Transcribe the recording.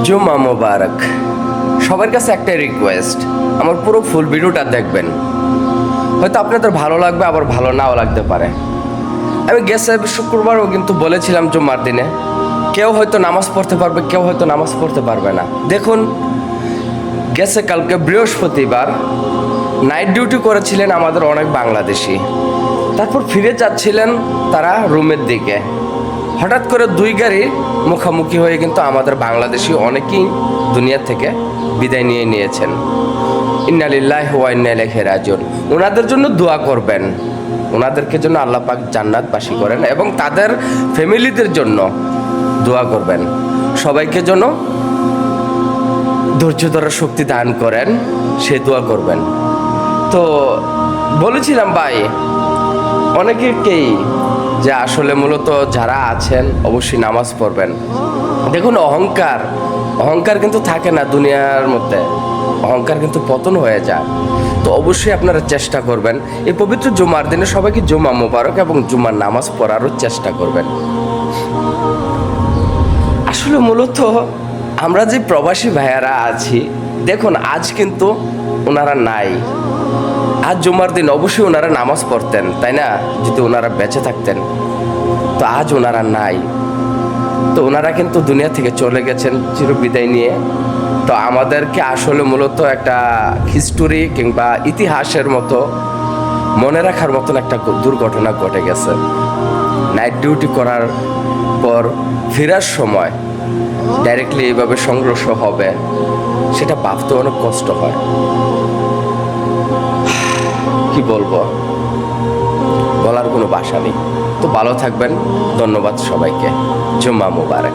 জুম্মা মোবারক। সবার কাছে একটা রিকোয়েস্ট, আমার পুরো ফুল ভিডিওটা দেখবেন। হয়তো আপনাদের ভালো লাগবে, আবার ভালো নাও লাগতে পারে। আমি গেছে শুক্রবারও কিন্তু বলেছিলাম জুম্মার দিনে কেউ হয়তো নামাজ পড়তে পারবে, কেউ হয়তো নামাজ পড়তে পারবে না। দেখুন, গেছে কালকে বৃহস্পতিবার নাইট ডিউটি করেছিলেন আমাদের অনেক বাংলাদেশি। তারপর ফিরে যাচ্ছিলেন তারা রুমের দিকে। হঠাৎ করে দুই গাড়ি মুখোমুখি হয়ে কিন্তু আমাদের বাংলাদেশি অনেকেই দুনিয়া থেকে বিদায় নিয়ে নিয়েছেন। ইন্না লিল্লাহি ওয়া ইন্না ইলাইহি রাজিউন। ওনাদের জন্য দোয়া করবেন, ওনাদেরকে জন্য আল্লাহ পাক জান্নাতবাসী করেন এবং তাদের ফ্যামিলিদের জন্য দোয়া করবেন। সবাইকে যেন ধৈর্য ধরার শক্তি দান করেন, সে দোয়া করবেন। তো বলেছিলাম ভাই অনেকেই যে আসলে মূলত যারা আছেন অবশ্যই নামাজ পড়বেন। দেখুন, অহংকার কিন্তু থাকে না দুনিয়ার মধ্যে, অহংকার কিন্তু পতন হয়ে যায়। তো অবশ্যই আপনারা চেষ্টা করবেন এই পবিত্র জুমার দিনে সবাইকে জুমা মোবারক এবং জুমার নামাজ পড়ারও চেষ্টা করবেন। আসলে মূলত আমরা যে প্রবাসী ভাইয়ারা আছি, দেখুন আজ কিন্তু ওনারা নাই। আজ জুমার দিন অবশ্যই ওনারা নামাজ পড়তেন, তাই না? যদি ওনারা বেঁচে থাকতেন, তো আজ ওনারা নাই। তো ওনারা কিন্তু দুনিয়া থেকে চলে গেছেন চিরবিদায় নিয়ে। তো আমাদেরকে আসলে মূলত একটা হিস্টোরি কিংবা ইতিহাসের মতো মনে রাখার মতন একটা দুর্ঘটনা ঘটে গেছে। নাইট ডিউটি করার পর ফেরার সময় ডাইরেক্টলি এইভাবে সংঘর্ষ হবে, সেটা ভাবতে অনেক কষ্ট হয়। কি বলবো, বলার কোনো ভাষা নেই। তো ভালো থাকবেন, ধন্যবাদ সবাইকে। জুম্মা মোবারক।